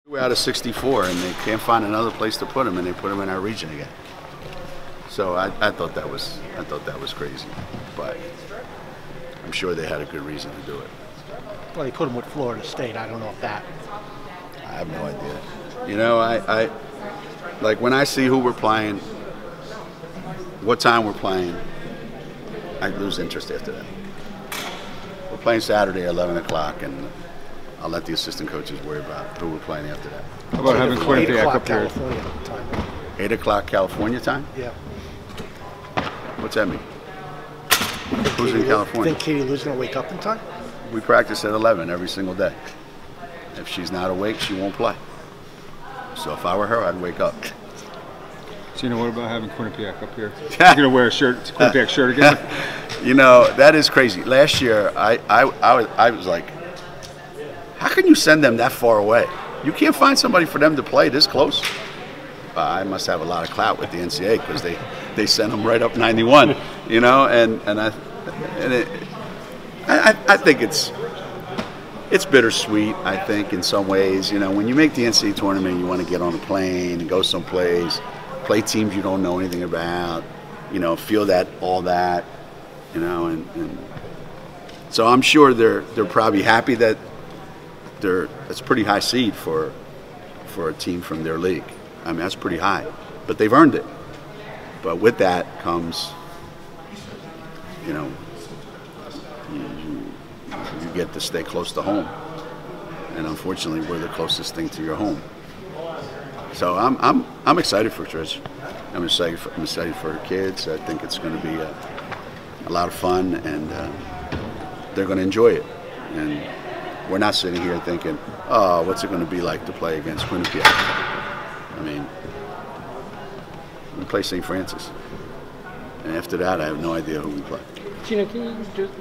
We're out of 64, and they can't find another place to put them, and they put them in our region again. So I thought that was crazy, but I'm sure they had a good reason to do it. Well, they put them with Florida State. I don't know if that. I have no idea. You know, I like when I see who we're playing, what time we're playing, I lose interest after that. We're playing Saturday at 11 o'clock, and I'll let the assistant coaches worry about who we're playing after that. How about having Quinnipiac up here? California time. 8 o'clock California time? Yeah. What's that mean? Who's in California? Think Katie Lou's gonna wake up in time? We practice at 11 every single day. If she's not awake, she won't play. So if I were her, I'd wake up. So, what about having Quinnipiac up here? You're going to wear a shirt, Quinnipiac shirt again? You know, that is crazy. Last year, I was like, how can you send them that far away? You can't find somebody for them to play this close? I must have a lot of clout with the NCAA because they sent them right up 91, you know, and I think it's bittersweet, I think, in some ways. You know, when you make the NCAA tournament, you want to get on a plane and go someplace, play teams you don't know anything about, you know, feel all that, you know, and so I'm sure they're probably happy that it's a pretty high seed for a team from their league. I mean, that's pretty high, but they've earned it. But with that comes, you know, you get to stay close to home, and unfortunately, we're the closest thing to your home. So I'm excited for Trish. I'm excited for her kids. I think it's going to be a lot of fun, and they're going to enjoy it. And we're not sitting here thinking, oh, what's it going to be like to play against Quinnipiac? I mean, we play St. Francis, and after that, I have no idea who we play. Geno, can you just,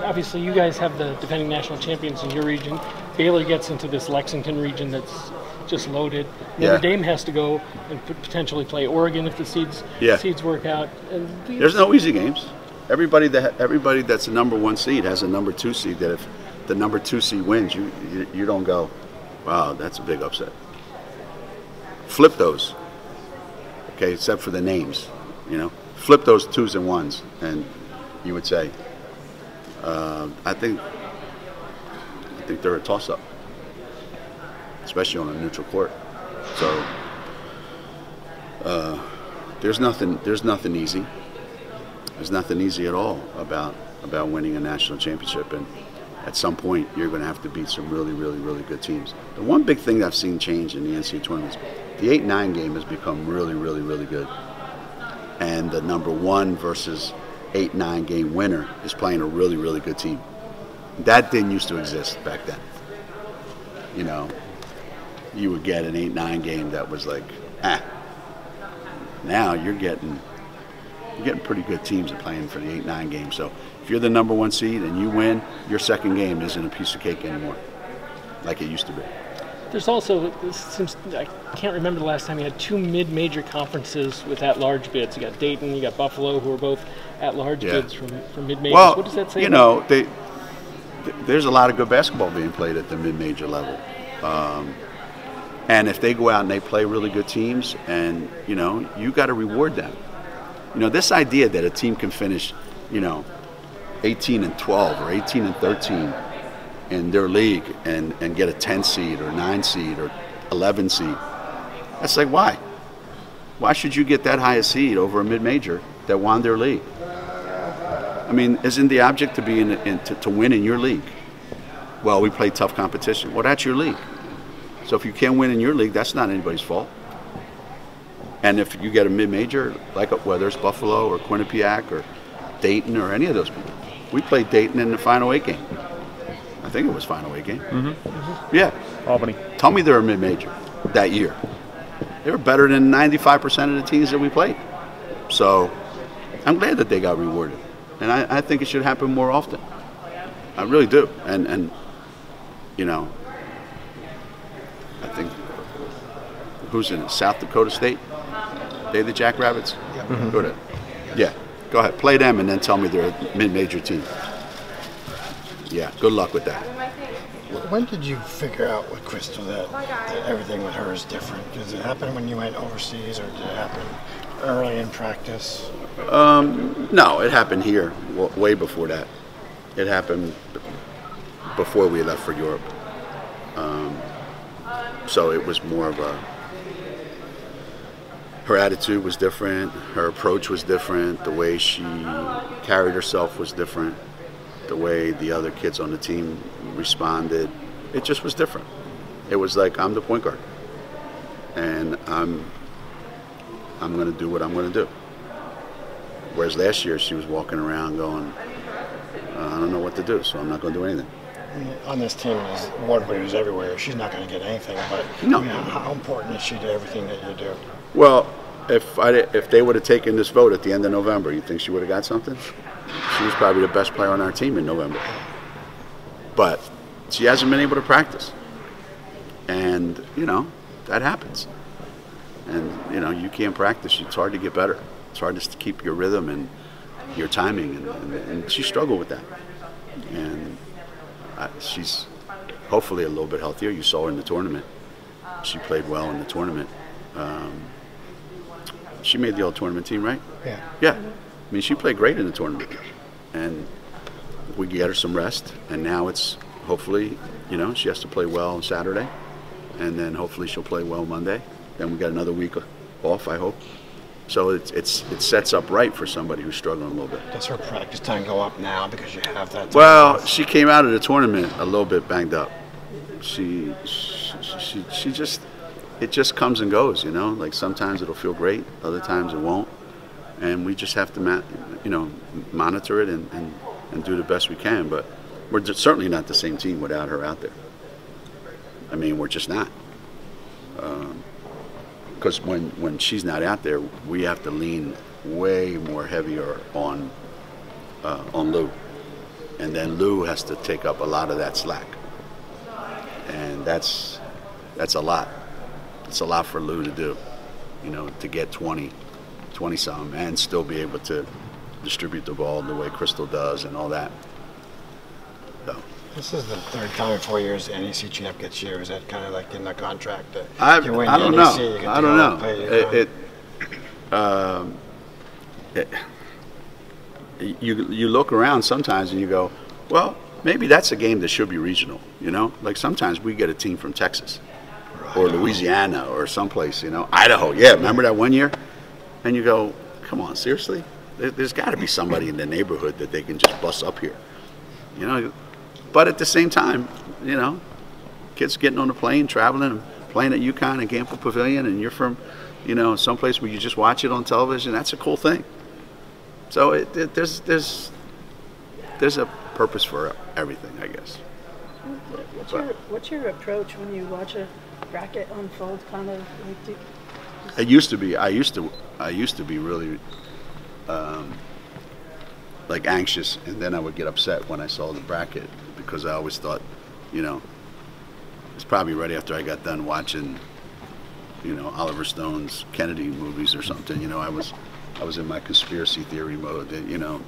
obviously you guys have the defending national champions in your region. Baylor gets into this Lexington region that's just loaded. Notre Dame has to go and potentially play Oregon if the seeds work out. And there's no easy games. Everybody that's a number 1 seed has a number 2 seed. That if the number 2 seed wins, you don't go, wow, that's a big upset. Flip those, okay, except for the names, you know. Flip those 2s and 1s, and you would say, I think they're a toss-up, especially on a neutral court. So there's nothing easy. There's nothing easy at all about winning a national championship, and at some point you're going to have to beat some really, really, really good teams. The one big thing I've seen change in the NCAA tournament is the 8-9 game has become really, really, really good, and the number 1 versus 8-9 game winner is playing a really, really good team. That didn't used to exist back then. You know, you would get an 8-9 game that was like, Now you're getting pretty good teams that playing for the 8-9 game. So if you're the number 1 seed and you win, your second game isn't a piece of cake anymore, like it used to be. There's also, I can't remember the last time you had 2 mid-major conferences with at-large bids. You got Dayton, you got Buffalo, who are both at-large bids from mid-majors. Well, what does that say? You know, there's a lot of good basketball being played at the mid-major level. And if they go out and they play really good teams, and, you know, you got to reward them. You know, this idea that a team can finish, you know, 18-12 or 18-13 in their league and get a 10 seed or 9 seed or 11 seed, that's like, why? Why should you get that high a seed over a mid-major that won their league? I mean, isn't the object to be to win in your league? Well, we play tough competition. Well, that's your league. So if you can't win in your league, that's not anybody's fault. And if you get a mid-major, like whether it's Buffalo or Quinnipiac or Dayton or any of those people, we played Dayton in the Final 8 game. I think it was Final 8 game. Yeah. Albany. Tell me they're a mid-major that year. They were better than 95% of the teams that we played. So I'm glad that they got rewarded. And I think it should happen more often. I really do. And you know, I think, who's in it? South Dakota State? They the Jackrabbits? Yeah. Go ahead. Yeah. Go ahead. Play them and then tell me they're a mid-major team. Yeah. Good luck with that. When did you figure out with Crystal that everything with her is different? Did it happen when you went overseas, or did it happen early in practice? No, it happened here way before that. It happened before we left for Europe. So it was more of her attitude was different, her approach was different, the way she carried herself was different, the way the other kids on the team responded, it just was different. It was like, I'm the point guard, and I'm going to do what I'm going to do. Whereas last year she was walking around going, I don't know what to do, so I'm not going to do anything. On this team, there's award winners everywhere. She's not going to get anything, but no. I mean, how important is she to everything that you do? Well, if they would have taken this vote at the end of November, you think she would have got something? She was probably the best player on our team in November. But she hasn't been able to practice. And, that happens. And, you can't practice. It's hard to get better. It's hard to keep your rhythm and your timing. And she struggled with that. And she's hopefully a little bit healthier. You saw her in the tournament. She played well in the tournament. She made the all-tournament team, right? Yeah. Yeah. I mean, she played great in the tournament. And we get her some rest. And now it's hopefully, she has to play well on Saturday. And then hopefully she'll play well Monday. Then we got another week off, I hope. So it sets up right for somebody who's struggling a little bit. Does her practice time go up now because you have that time Well, off? she came out of the tournament a little bit banged up. She just, it just comes and goes, Like sometimes it'll feel great, other times it won't. And we just have to, monitor it and do the best we can. But we're certainly not the same team without her out there. I mean, we're just not. Because when she's not out there, we have to lean way more heavier on Lou, and then Lou has to take up a lot of that slack, and that's a lot. It's a lot for Lou to do, to get 20-some and still be able to distribute the ball the way Crystal does and all that. So. This is the third time in 4 years the NEC champ gets you. Is that kind of like in the contract that I you win don't the know. NEC, you get I to don't go know. Pay your You look around sometimes and you go, well, maybe that's a game that should be regional. Like sometimes we get a team from Texas or Louisiana or someplace. Idaho. Yeah, remember that one year? And you go, come on, seriously? There's got to be somebody in the neighborhood that they can just bus up here. But at the same time, kids getting on the plane, traveling, and playing at UConn and Gamble Pavilion, and you're from, someplace where you just watch it on television. That's a cool thing. So there's a purpose for everything, I guess. What's your approach when you watch a bracket unfold? Kind of. It used to be. I used to be really. Anxious, and then I would get upset when I saw the bracket because I always thought, it's probably right after I got done watching, Oliver Stone's Kennedy movies or something. I was in my conspiracy theory mode. That,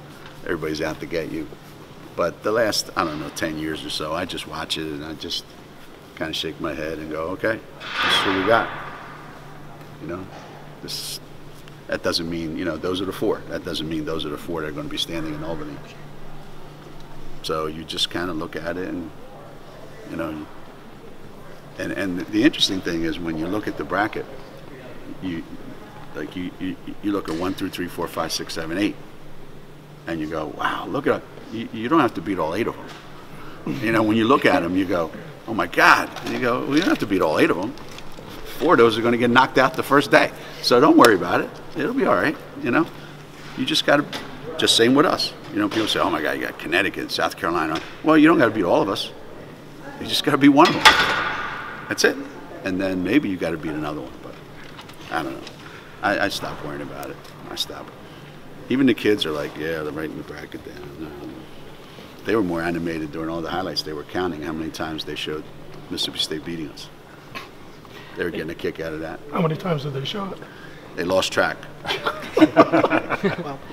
everybody's out to get you. But the last 10 years or so, I just watch it and I just kind of shake my head and go, okay, this is what we got. That doesn't mean, those are the four. That doesn't mean those are the four that are going to be standing in Albany. So you just kind of look at it and, and the interesting thing is when you look at the bracket, you look at 1 through 3, 4, 5, 6, 7, 8, and you go, wow, look at it. You don't have to beat all 8 of them. When you look at them, you go, oh my God. And you go, well, you don't have to beat all 8 of them. 4 of those are going to get knocked out the first day. So don't worry about it. It'll be all right, You just got to, just same with us. People say, oh my God, you got Connecticut, South Carolina. Well, you don't got to beat all of us. You just got to beat one of them. That's it. And then maybe you got to beat another one. But I don't know. I stopped worrying about it. I stopped. Even the kids are like, yeah, they're writing the bracket down. They were more animated during all the highlights. They were counting how many times they showed Mississippi State beating us. They were getting a kick out of that. How many times did they show it? They lost track.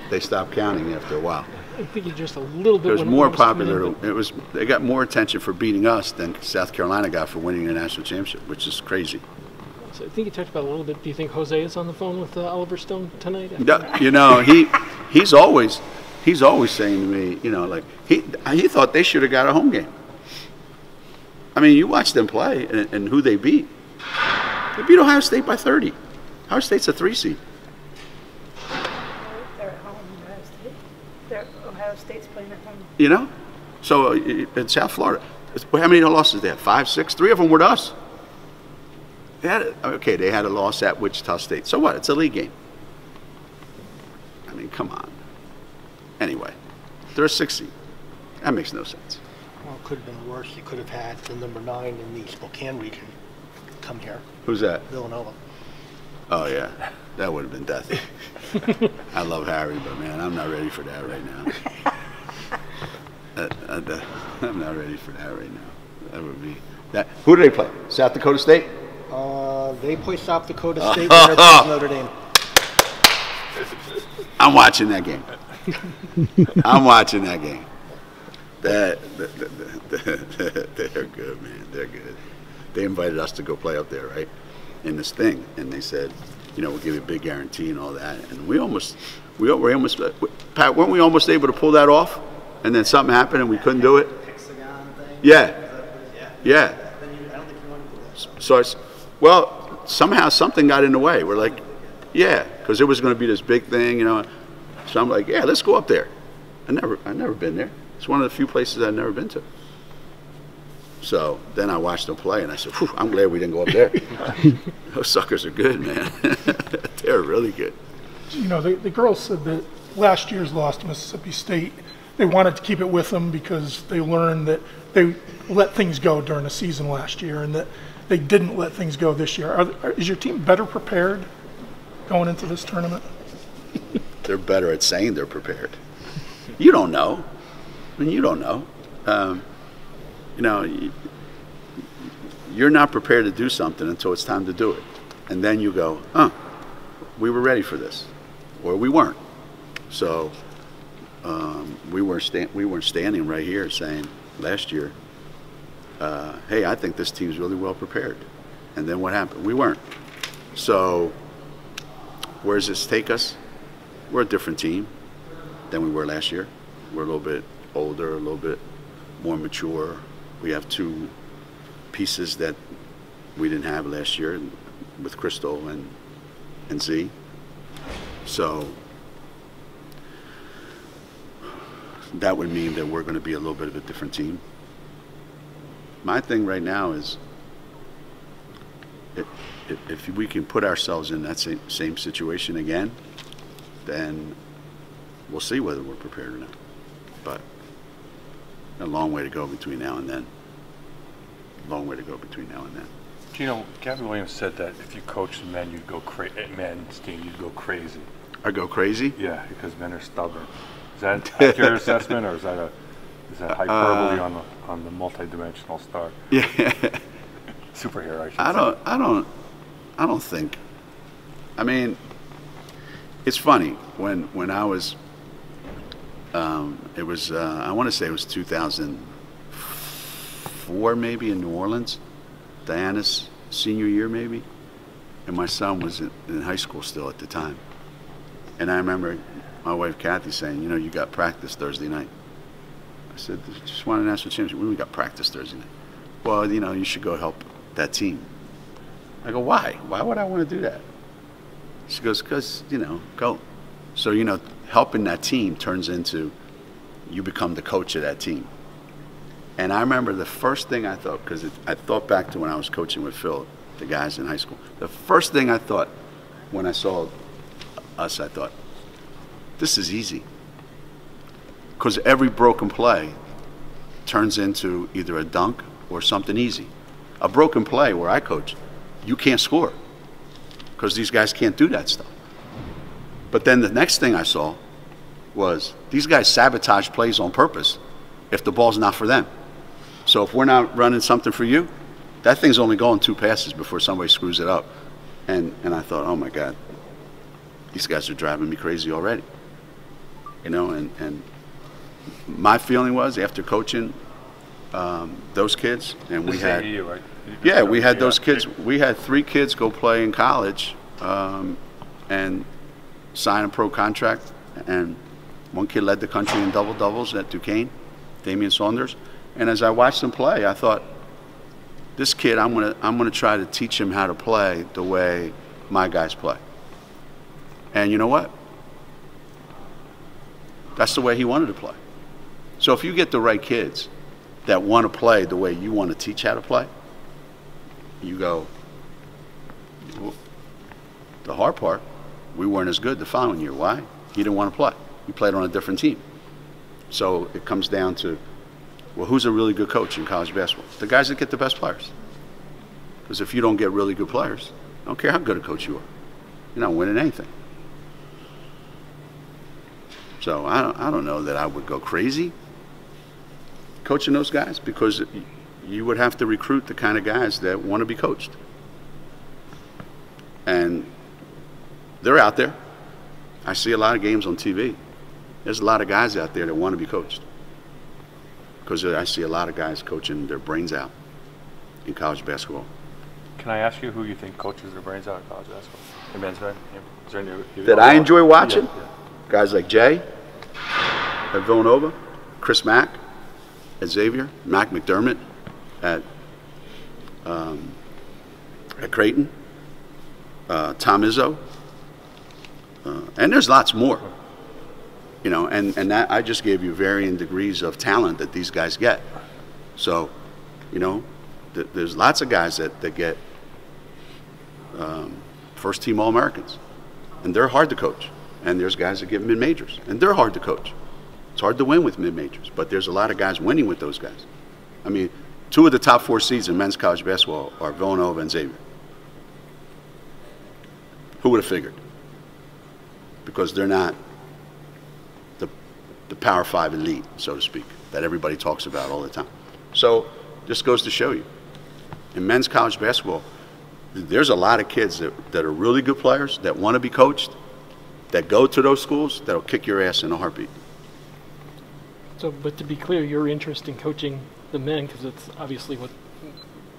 They stopped counting after a while. I think it's just a little bit. It was when more was coming popular. in, but They got more attention for beating us than South Carolina got for winning the national championship, which is crazy. So I think you talked about it a little bit. Do you think Jose is on the phone with Oliver Stone tonight? You know, he's always saying to me, you know, like he thought they should have got a home game. I mean, you watch them play and who they beat. They beat Ohio State by 30. Ohio State's a 3 seed. They're at home, Ohio State's playing at home. You know, so in South Florida, how many losses they have? 5, 6. 3 of them were to us. They had a loss at Wichita State. So what? It's a league game. I mean, come on. Anyway, they're a 6 seed. That makes no sense. Well, it could have been worse. You could have had the number 9 in the Spokane region come here. Who's that? Villanova. Oh, yeah. That would have been death. I love Harry, but, man, I'm not ready for that right now. I'm not ready for that right now. That would be that. Who do they play? South Dakota State? They play South Dakota State when they're playing Notre Dame. I'm watching that game. I'm watching that game. They're good, man. They're good. They invited us to go play up there, right, in this thing, and they said, you know, we'll give you a big guarantee and all that. And we almost, Pat, weren't we almost able to pull that off? And then something happened and we couldn't do it. Yeah. So well, somehow something got in the way. We're like, yeah, because it was going to be this big thing, you know. So I'm like, yeah, let's go up there. I've never been there. It's one of the few places I've never been to. So then I watched them play, and I said, whew, I'm glad we didn't go up there. Those suckers are good, man. They're really good. You know, the girls said that last year's loss to Mississippi State, they wanted to keep it with them because they learned that they let things go during the season last year and that they didn't let things go this year. Is your team better prepared going into this tournament? They're better at saying they're prepared. You don't know. I mean, you don't know. You know, you're not prepared to do something until it's time to do it. And then you go, we were ready for this. Or we weren't. So we weren't standing right here saying last year, hey, I think this team's really well prepared. And then what happened? We weren't. So where does this take us? We're a different team than we were last year. We're a little bit older, a little bit more mature. We have 2 pieces that we didn't have last year with Crystal and Z. So that would mean that we're going to be a little bit of a different team. My thing right now is if we can put ourselves in that same situation again, then we'll see whether we're prepared or not. But a long way to go between now and then. Long way to go between now and then. Geno, Gabby Williams said that if you coach the men, you'd go men's team, you'd go crazy. I go crazy? Yeah, because men are stubborn. Is that an accurate assessment, or is that hyperbole on the multi-dimensional star? Yeah. Superhero, I should say. I don't think. I mean, it's funny when I was. It was I want to say it was 2004 maybe in New Orleans, Diana's senior year maybe, and my son was in high school still at the time, and I remember my wife Kathy saying, you know, you got practice Thursday night. I said, just won a national championship. We got practice Thursday night. Well, you know, you should go help that team. I go, why? Why would I want to do that? She goes, because, you know, go. So, you know, helping that team turns into you become the coach of that team. And I remember the first thing I thought, because I thought back to when I was coaching with Phil, the guys in high school. The first thing I thought when I saw us, I thought, this is easy. Because every broken play turns into either a dunk or something easy. A broken play where I coach, you can't score because these guys can't do that stuff. But then the next thing I saw was these guys sabotage plays on purpose if the ball's not for them. So if we're not running something for you, that thing's only going 2 passes before somebody screws it up. And I thought, oh my God, these guys are driving me crazy already. You know, and my feeling was after coaching those kids, and we This is had, AAU, right? yeah, we had those kids. We had 3 kids go play in college and sign a pro contract, and one kid led the country in double-doubles at Duquesne, Damian Saunders. And as I watched him play, I thought, this kid, I'm gonna try to teach him how to play the way my guys play. And you know what? That's the way he wanted to play. So if you get the right kids that want to play the way you want to teach how to play, you go, well, the hard part, we weren't as good the following year. Why? He didn't want to play. He played on a different team. So it comes down to, well, who's a really good coach in college basketball? The guys that get the best players. Because if you don't get really good players, I don't care how good a coach you are, you're not winning anything. So I don't know that I would go crazy coaching those guys, because you would have to recruit the kind of guys that want to be coached. And they're out there. I see a lot of games on TV. There's a lot of guys out there that want to be coached. Because I see a lot of guys coaching their brains out in college basketball. Can I ask you who you think coaches their brains out in college basketball? In men's basketball? Is there any That I enjoy watching? Yeah, yeah. Guys like Jay at Villanova, Chris Mack at Xavier, Mac McDermott at Creighton, Tom Izzo, and there's lots more. You know, and that I just gave you varying degrees of talent that these guys get. So, you know, there's lots of guys that get first-team All-Americans, and they're hard to coach. And there's guys that get mid-majors, and they're hard to coach. It's hard to win with mid-majors, but there's a lot of guys winning with those guys. I mean, 2 of the top 4 seeds in men's college basketball are Villanova and Xavier. Who would have figured? Because they're not the Power 5 elite, so to speak, that everybody talks about all the time. So this goes to show you, in men's college basketball, there's a lot of kids that are really good players, that want to be coached, that go to those schools, that'll kick your ass in a heartbeat. So, but to be clear, your interest in coaching the men, because it's obviously what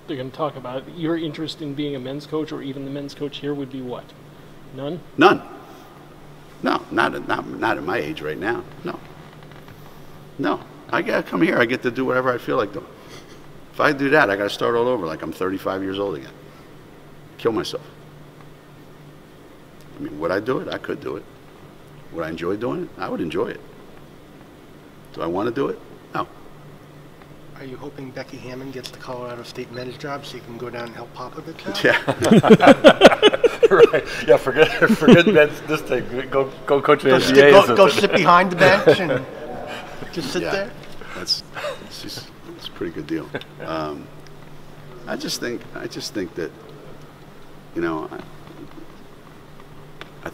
they're going to talk about, your interest in being a men's coach or even the men's coach here would be what? None? None. No, not at my age right now. No. No. I got to come here. I get to do whatever I feel like doing. If I do that, I got to start all over like I'm 35 years old again. Kill myself. I mean, would I do it? I could do it. Would I enjoy doing it? I would enjoy it. Do I want to do it? No. Are you hoping Becky Hammond gets the Colorado State men's job so you can go down and help Popovich out? Yeah. Right. Yeah, forget men's this thing. Go coach the NBA. Go sit behind the bench and just sit there? It's a pretty good deal. I just think that, you know, I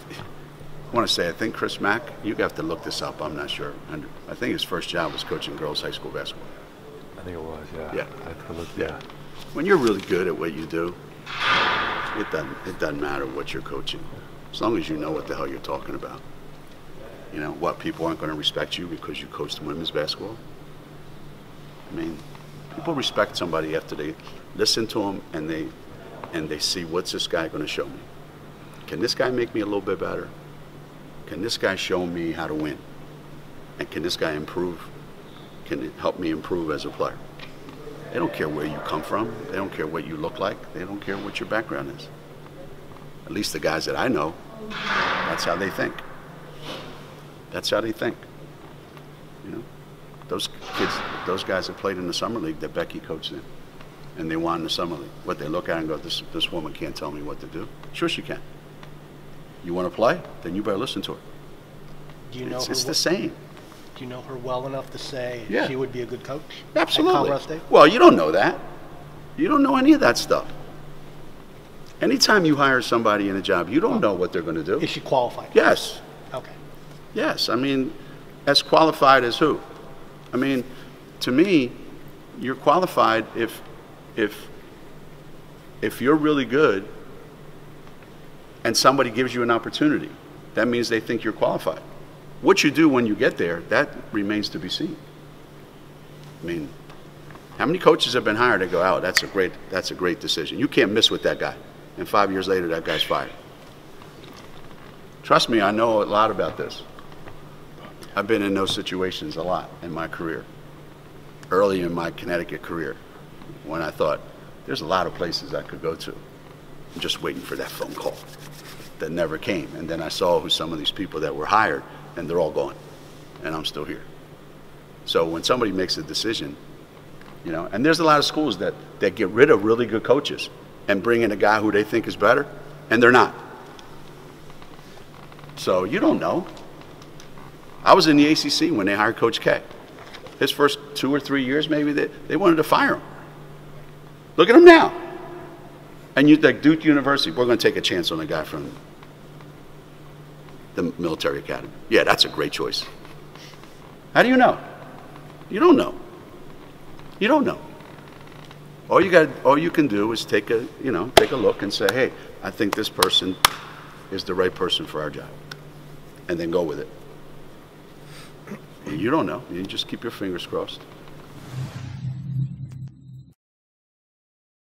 want to say, I think Chris Mack, you have to look this up, I'm not sure. I think his first job was coaching girls high school basketball. I think it was, yeah. Yeah. I look, Yeah. When you're really good at what you do, it doesn't matter what you're coaching, as long as you know what the hell you're talking about. You know, what, people aren't going to respect you because you coached women's basketball? I mean, people respect somebody after they listen to them and they see, what's this guy going to show me? Can this guy make me a little bit better? Can this guy show me how to win? And can this guy improve? Can it help me improve as a player? They don't care where you come from. They don't care what you look like. They don't care what your background is. At least the guys that I know, that's how they think. That's how they think. You know, those kids, those guys that played in the summer league that Becky coached in, and they won in the summer league. What they look at and go, this woman can't tell me what to do. Sure she can. You want to play? Then you better listen to her. Do you know It's the same. Do you know her well enough to say Yeah. she would be a good coach? Absolutely. At Colorado State? Well, you don't know that. You don't know any of that stuff. Anytime you hire somebody in a job, you don't know what they're going to do. Is she qualified? Yes. Okay. Yes. I mean, as qualified as who? I mean, to me, you're qualified if you're really good and somebody gives you an opportunity. That means they think you're qualified. What you do when you get there, that remains to be seen. I mean, how many coaches have been hired to go, oh, that's a great decision. You can't miss with that guy. And 5 years later, that guy's fired. Trust me, I know a lot about this. I've been in those situations a lot in my career. Early in my Connecticut career, when I thought, there's a lot of places I could go to. I'm just waiting for that phone call that never came. And then I saw who some of these people that were hired, and they're all gone. And I'm still here. So when somebody makes a decision, you know, and there's a lot of schools that get rid of really good coaches and bring in a guy who they think is better, and they're not. So you don't know. I was in the ACC when they hired Coach K. His first 2 or 3 years, maybe, they wanted to fire him. Look at him now. And you like Duke University, we're going to take a chance on a guy from the military academy. Yeah, that's a great choice. How do you know? You don't know. You don't know. All you can do is take a look and say, hey, I think this person is the right person for our job, and then go with it. You don't know. You just keep your fingers crossed.